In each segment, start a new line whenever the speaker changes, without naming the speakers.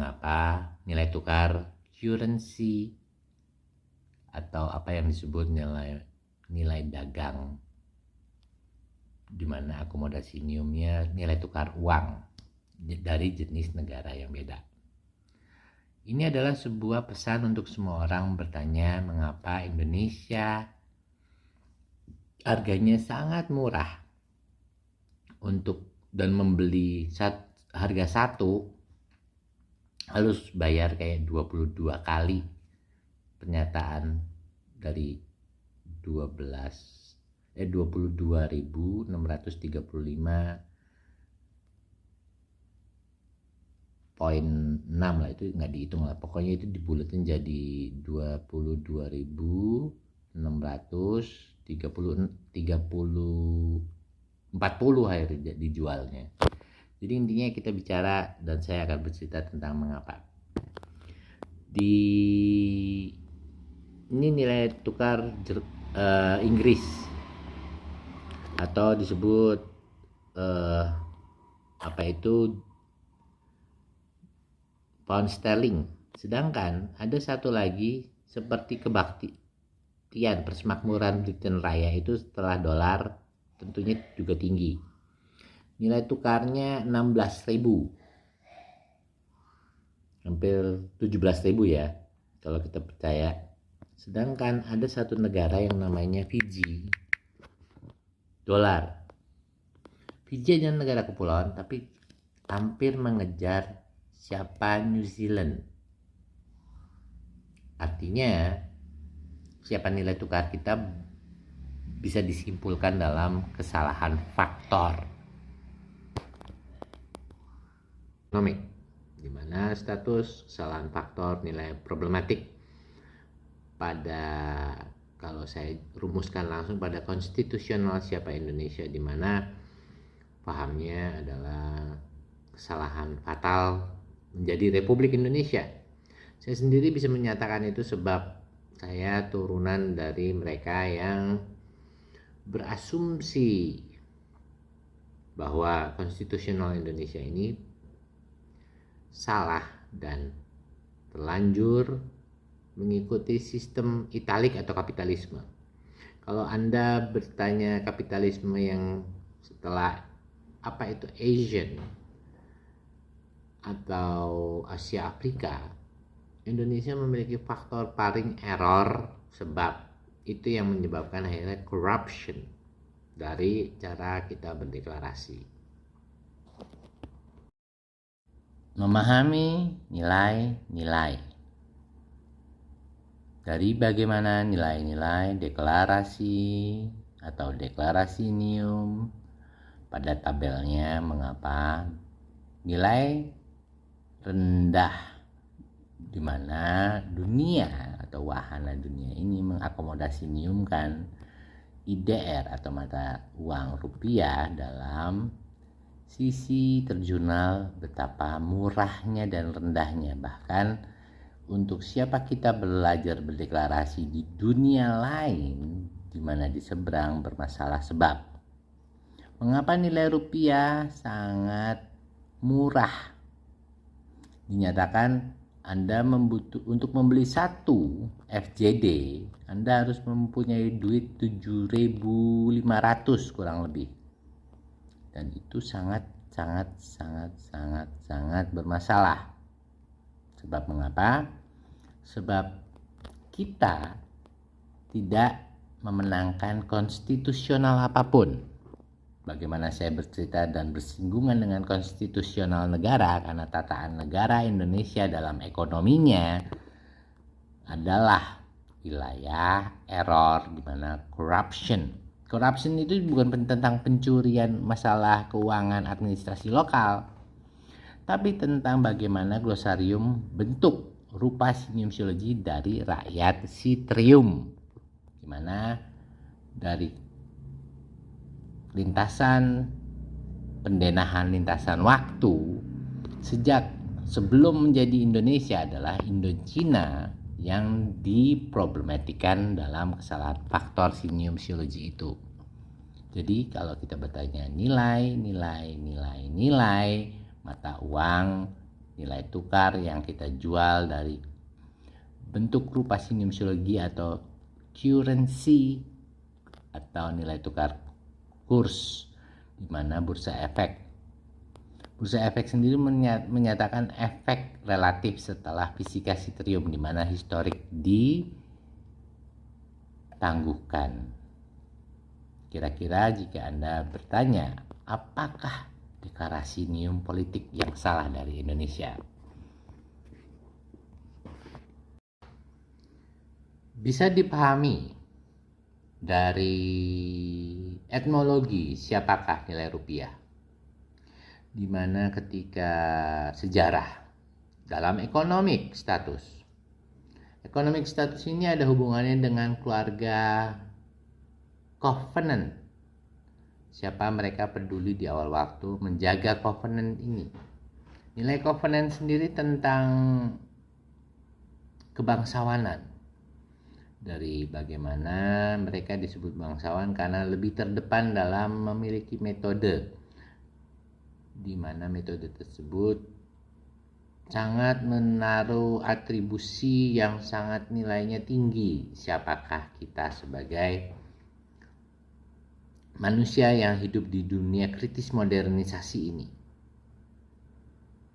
mengapa nilai tukar currency atau apa yang disebut nilai dagang, di mana akomodasiniumnya nilai tukar uang dari jenis negara yang beda. Ini adalah sebuah pesan untuk semua orang bertanya mengapa Indonesia harganya sangat murah dan membeli harga satu harus bayar kayak 22 kali pernyataan dari 22.635 poin 6 lah, itu nggak dihitung lah, pokoknya itu dibuletin jadi 40 akhirnya dijualnya. Jadi intinya kita bicara dan saya akan bercerita tentang mengapa. Ini nilai tukar Inggris atau disebut pound sterling. Sedangkan ada satu lagi seperti kebaktian persemakmuran Britain Raya itu setelah dolar tentunya juga tinggi. Nilai tukarnya 16.000, hampir 17.000 ya kalau kita percaya. Sedangkan ada satu negara yang namanya Fiji. Dolar. Fiji adalah negara kepulauan tapi hampir mengejar siapa New Zealand. Artinya siapa nilai tukar kita bisa disimpulkan dalam kesalahan faktor ekonomi, di mana status kesalahan faktor nilai problematik kalau saya rumuskan langsung pada konstitusional siapa Indonesia, di mana pahamnya adalah kesalahan fatal menjadi Republik Indonesia. Saya sendiri bisa menyatakan itu sebab saya turunan dari mereka yang berasumsi bahwa konstitusional Indonesia ini salah dan terlanjur mengikuti sistem italik atau kapitalisme. Kalau Anda bertanya kapitalisme yang setelah apa itu Asian atau Asia Afrika, Indonesia memiliki faktor paling error, sebab itu yang menyebabkan akhirnya corruption dari cara kita berdeklarasi. Memahami nilai-nilai. Dari bagaimana nilai-nilai deklarasi atau deklarasinium pada tabelnya mengapa nilai rendah, di mana dunia atau wahana dunia ini mengakomodasiniumkan IDR atau mata uang rupiah dalam sisi terjunal betapa murahnya dan rendahnya. Bahkan untuk siapa kita belajar berdeklarasi di dunia lain di mana di seberang bermasalah, sebab mengapa nilai rupiah sangat murah. Dinyatakan Anda untuk membeli satu FJD Anda harus mempunyai duit 7.500 kurang lebih, dan itu sangat bermasalah. Sebab mengapa? Sebab kita tidak memenangkan konstitusional apapun. Bagaimana saya bercerita dan bersinggungan dengan konstitusional negara, karena tataan negara Indonesia dalam ekonominya adalah wilayah error, di mana corruption itu bukan tentang pencurian masalah keuangan administrasi lokal, tapi tentang bagaimana glosarium bentuk rupa siniumsiologi dari rakyat Sitrium, di mana dari pendenahan lintasan waktu sejak sebelum menjadi Indonesia adalah Indochina yang diproblematikan dalam kesalahan faktor siniumsiologi itu. Jadi kalau kita bertanya nilai mata uang nilai tukar yang kita jual dari bentuk rupa sinusiologi atau currency atau nilai tukar kurs, di mana bursa efek sendiri menyatakan efek relatif setelah fisika Citerium, di mana historik ditangguhkan. Kira-kira jika Anda bertanya, apakah deklarasi Neum politik yang salah dari Indonesia? Bisa dipahami dari etnologi siapakah nilai rupiah, di mana ketika sejarah dalam economic status ini ada hubungannya dengan keluarga Covenant. Siapa mereka peduli di awal waktu menjaga Covenant ini. Nilai Covenant sendiri tentang kebangsawanan. Dari bagaimana mereka disebut bangsawan karena lebih terdepan dalam memiliki metode, di mana metode tersebut sangat menaruh atribusi yang sangat nilainya tinggi. Siapakah kita sebagai manusia yang hidup di dunia kritis modernisasi ini?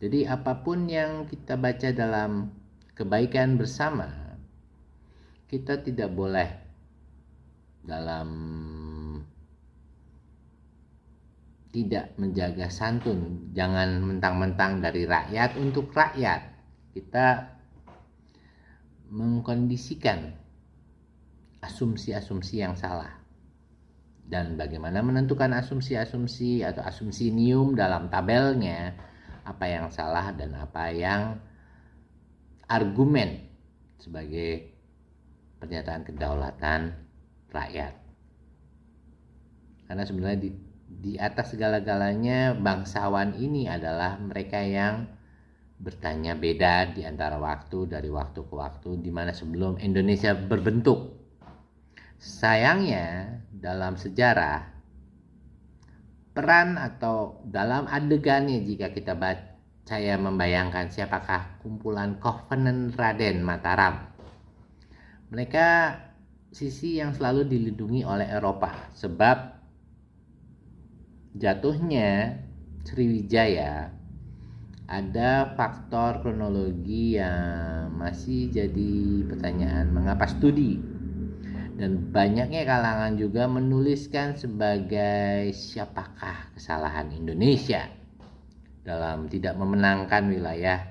Jadi apapun yang kita baca dalam kebaikan bersama, kita tidak boleh dalam tidak menjaga santun. Jangan mentang-mentang dari rakyat untuk rakyat. Kita mengkondisikan asumsi-asumsi yang salah. Dan bagaimana menentukan asumsi-asumsi atau asumsi Neum dalam tabelnya, apa yang salah dan apa yang argumen sebagai pernyataan kedaulatan rakyat. Karena sebenarnya di atas segala-galanya bangsawan ini adalah mereka yang bertanya beda di antara dari waktu ke waktu, di mana sebelum Indonesia berbentuk. Sayangnya dalam sejarah peran atau dalam adegannya, jika kita saya membayangkan siapakah kumpulan Covenant Raden Mataram, mereka sisi yang selalu dilindungi oleh Eropa, sebab jatuhnya Sriwijaya ada faktor kronologi yang masih jadi pertanyaan mengapa studi. Dan banyaknya kalangan juga menuliskan sebagai siapakah kesalahan Indonesia dalam tidak memenangkan wilayah,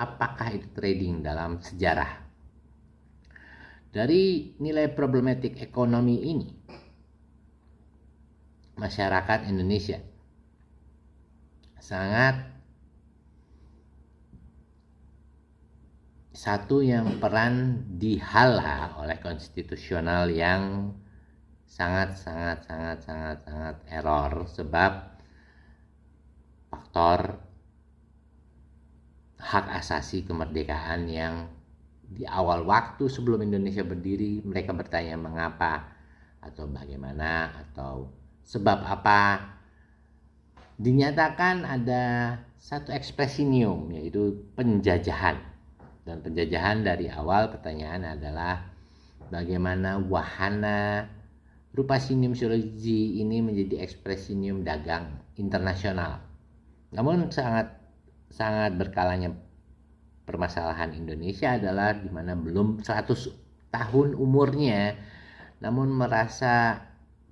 apakah itu trading dalam sejarah. Dari nilai problematik ekonomi ini, masyarakat Indonesia sangat satu yang peran dihalang oleh konstitusional yang sangat error, sebab faktor hak asasi kemerdekaan yang di awal waktu sebelum Indonesia berdiri mereka bertanya mengapa atau bagaimana atau sebab apa, dinyatakan ada satu ekspresi Neum, yaitu penjajahan. Dan penjajahan dari awal pertanyaan adalah bagaimana wahana rupa sinusiologi ini menjadi ekspresi Neum dagang internasional. Namun sangat berkalanya permasalahan Indonesia adalah di mana belum 100 tahun umurnya, namun merasa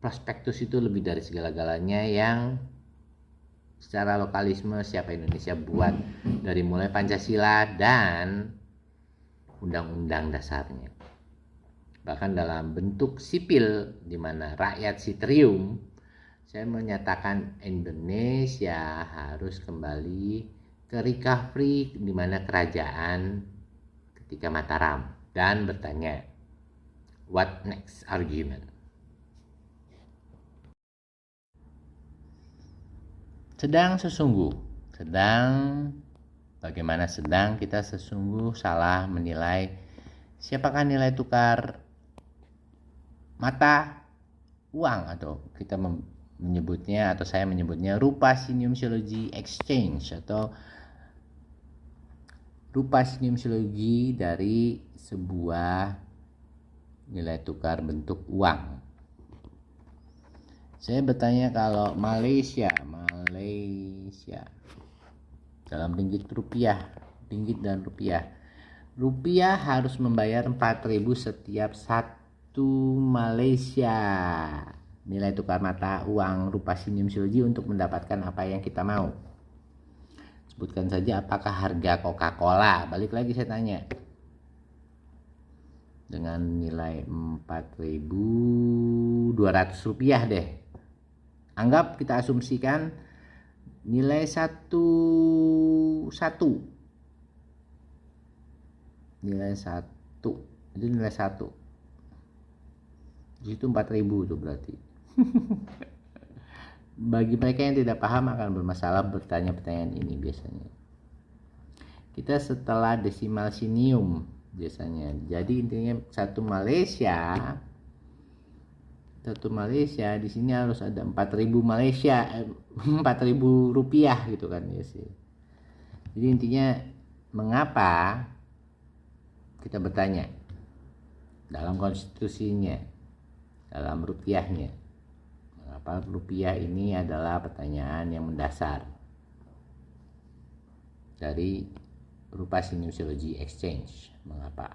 prospektus itu lebih dari segala-galanya yang secara lokalisme siapa Indonesia buat dari mulai Pancasila dan Undang-Undang dasarnya. Bahkan dalam bentuk sipil di mana rakyat Citerium, saya menyatakan Indonesia harus kembali ke recovery di mana kerajaan ketika Mataram, dan bertanya what next argument. Sedang kita sesungguh salah menilai siapakah nilai tukar mata uang, atau menyebutnya atau saya menyebutnya rupa sinusiologi exchange atau rupa sinium-siologi dari sebuah nilai tukar bentuk uang. Saya bertanya kalau Malaysia dalam ringgit dan rupiah harus membayar 4.000 setiap satu Malaysia nilai tukar mata uang rupa sinium-siologi untuk mendapatkan apa yang kita mau. Sebutkan saja apakah harga Coca-Cola, balik lagi saya tanya, dengan nilai 4.200 rupiah deh. Anggap kita asumsikan nilai satu itu nilai 1 di situ 4.000 tuh berarti. Bagi mereka yang tidak paham akan bermasalah bertanya pertanyaan ini biasanya. Kita setelah desimal sinium biasanya. Jadi intinya satu Malaysia di sini harus ada 4.000 rupiah gitu kan ya sih. Jadi intinya mengapa kita bertanya dalam konstitusinya, dalam rupiahnya, mengapa rupiah ini adalah pertanyaan yang mendasar dari rupa sinium-siologi exchange. Mengapa?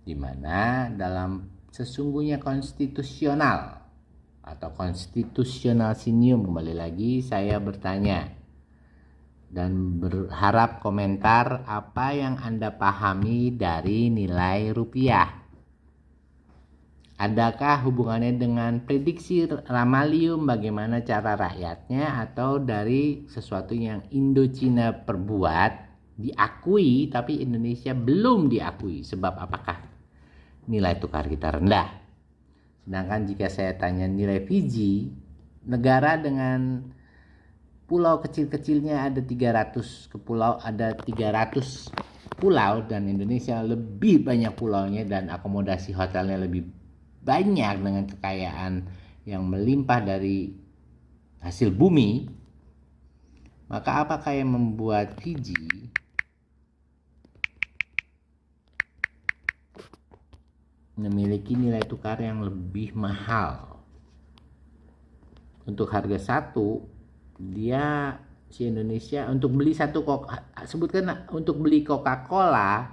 Di mana dalam sesungguhnya konstitusional sinium, kembali lagi saya bertanya dan berharap komentar apa yang Anda pahami dari nilai rupiah. Adakah hubungannya dengan prediksi Ramalium, bagaimana cara rakyatnya, atau dari sesuatu yang Indochina perbuat diakui tapi Indonesia belum diakui? Sebab apakah nilai tukar kita rendah? Sedangkan jika saya tanya nilai Fiji, negara dengan pulau kecil-kecilnya ada 300 pulau dan Indonesia lebih banyak pulaunya dan akomodasi hotelnya lebih banyak dengan kekayaan yang melimpah dari hasil bumi, maka apakah yang membuat Fiji memiliki nilai tukar yang lebih mahal? Untuk harga satu, dia si Indonesia untuk beli untuk beli Coca-Cola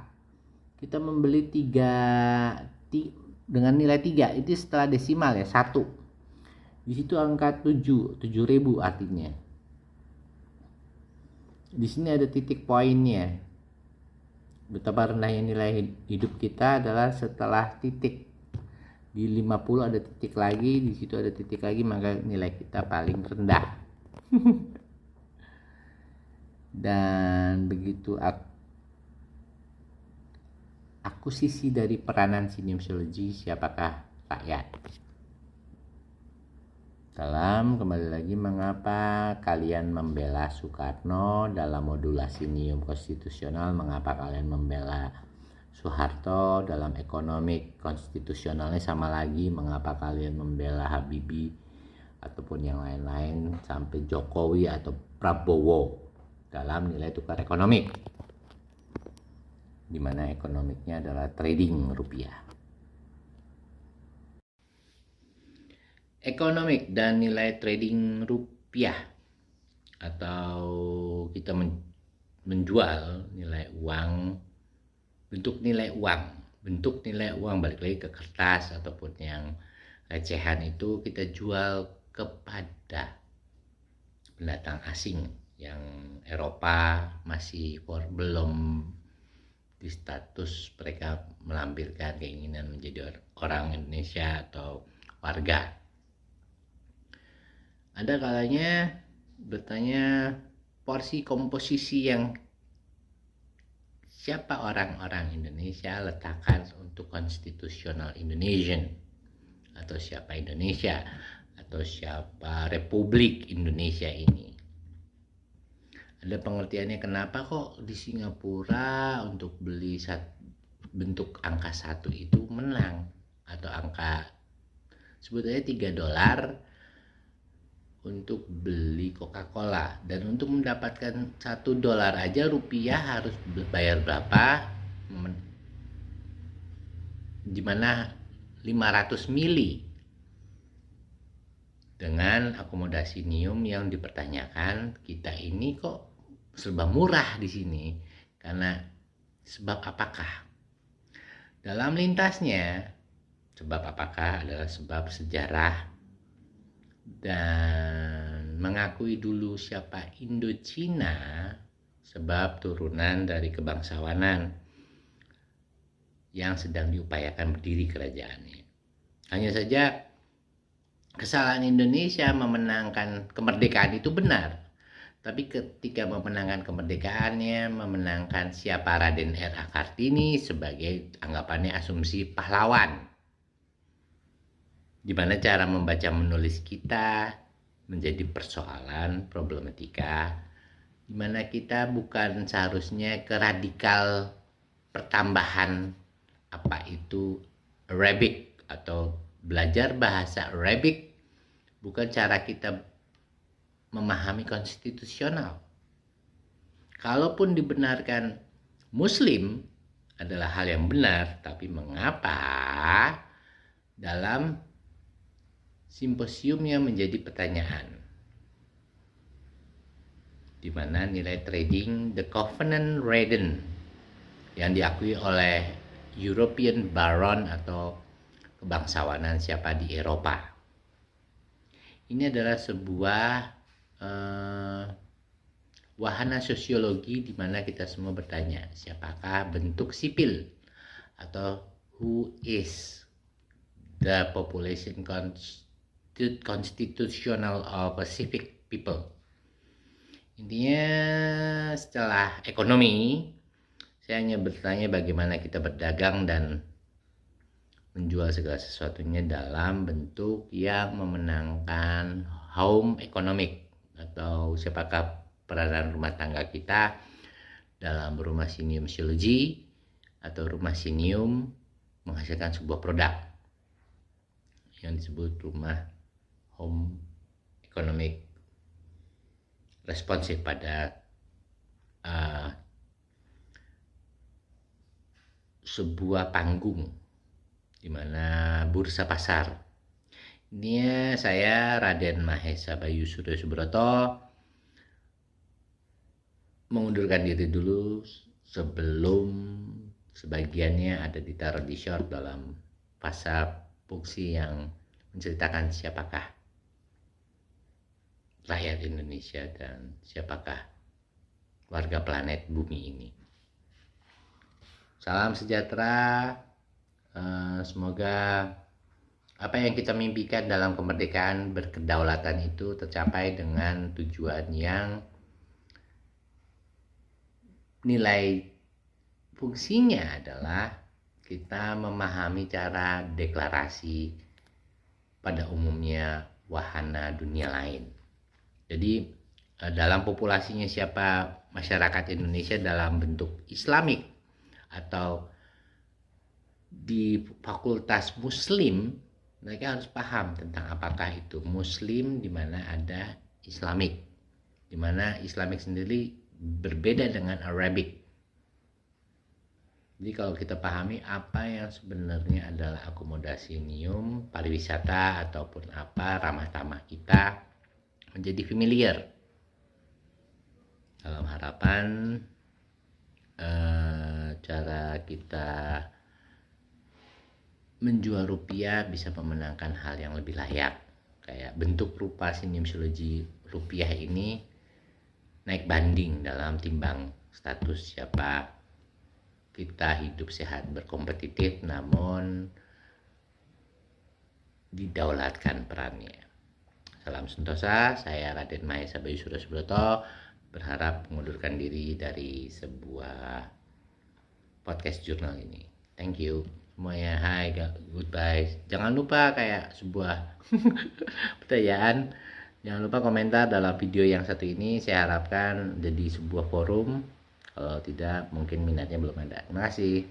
kita membeli 3 dengan nilai 3 itu setelah desimal ya 1. Di situ angka 7.000 artinya. Di sini ada titik poinnya. Betapa rendahnya nilai hidup kita adalah setelah titik. Di 50 ada titik lagi, di situ ada titik lagi, maka nilai kita paling rendah. Dan begitu akuisisi dari peranan sinium-siologi, siapakah rakyat? Kembali lagi, mengapa kalian membela Soekarno dalam modulasi sinium konstitusional? Mengapa kalian membela Soeharto dalam ekonomi konstitusionalnya? Sama lagi, mengapa kalian membela Habibie ataupun yang lain-lain sampai Jokowi atau Prabowo dalam nilai tukar ekonomi, di mana ekonomiknya adalah trading rupiah? Ekonomik dan nilai trading rupiah, atau kita menjual nilai uang, bentuk nilai uang balik lagi ke kertas ataupun yang recehan, itu kita jual kepada pendatang asing yang Eropa masih belum di status mereka melampirkan keinginan menjadi orang Indonesia atau warga. Ada kalanya bertanya porsi komposisi yang siapa orang-orang Indonesia letakkan untuk konstitusional Indonesian, atau siapa Indonesia, atau siapa Republik Indonesia ini. Ada pengertiannya kenapa kok di Singapura untuk beli bentuk angka 1 itu menang, atau angka sebetulnya $3 untuk beli Coca-Cola, dan untuk mendapatkan $1 aja rupiah harus bayar berapa, dimana 500 mili dengan akomodasi NIUM yang dipertanyakan. Kita ini kok serba murah di sini, karena sebab apakah? Dalam lintasnya, sebab apakah adalah sebab sejarah dan mengakui dulu siapa Indochina, sebab turunan dari kebangsawanan yang sedang diupayakan berdiri kerajaannya. Hanya saja kesalahan Indonesia memenangkan kemerdekaan itu benar, tapi ketika memenangkan kemerdekaannya, memenangkan siapa Raden R.A. Kartini sebagai anggapannya asumsi pahlawan, di mana cara membaca menulis kita menjadi persoalan problematika, di mana kita bukan seharusnya ke radikal pertambahan apa itu Arabic atau belajar bahasa Arabic, bukan cara kita memahami konstitusional. Kalaupun dibenarkan Muslim adalah hal yang benar, tapi mengapa dalam simposiumnya menjadi pertanyaan, di mana nilai trading The Covenant Raden yang diakui oleh European Baron atau kebangsawanan siapa di Eropa. Ini adalah sebuah wahana sosiologi di mana kita semua bertanya, siapakah bentuk sipil atau who is the population constitutional of Pacific people. Intinya setelah ekonomi, saya hanya bertanya bagaimana kita berdagang dan menjual segala sesuatunya dalam bentuk yang memenangkan home economic, atau siapakah peranan rumah tangga kita dalam rumah sinium silogi atau rumah sinium menghasilkan sebuah produk yang disebut rumah home economic responsif pada sebuah panggung di mana bursa pasar. Ini saya Raden Mahesa Bayu Suryo Subroto mengundurkan diri dulu sebelum sebagiannya ada ditaruh di short dalam pasal fungsi yang menceritakan siapakah rakyat Indonesia dan siapakah warga planet bumi ini. Salam sejahtera, semoga apa yang kita mimpikan dalam kemerdekaan berkedaulatan itu tercapai dengan tujuan yang nilai fungsinya adalah kita memahami cara deklarasi pada umumnya wahana dunia lain. Jadi dalam populasinya siapa masyarakat Indonesia dalam bentuk Islamik atau di fakultas Muslim, mereka harus paham tentang apakah itu Muslim di mana ada Islamik, di mana Islamik sendiri berbeda dengan Arabic. Jadi kalau kita pahami apa yang sebenarnya adalah akomodasi NIUM, pariwisata ataupun apa, ramah tamah kita menjadi familiar. Dalam harapan cara kita menjual rupiah bisa memenangkan hal yang lebih layak. Kayak bentuk rupa sinium silogi rupiah ini naik banding dalam timbang status siapa kita hidup sehat berkompetitif namun didaulatkan perannya. Salam sentosa, saya Raden Mahesa Bayu Suryo Subroto berharap mengundurkan diri dari sebuah podcast jurnal ini. Thank you semuanya, hi, goodbye. Jangan lupa kayak sebuah pertanyaan, jangan lupa komentar dalam video yang satu ini. Saya harapkan jadi sebuah forum. Kalau tidak, mungkin minatnya belum ada. Terima kasih.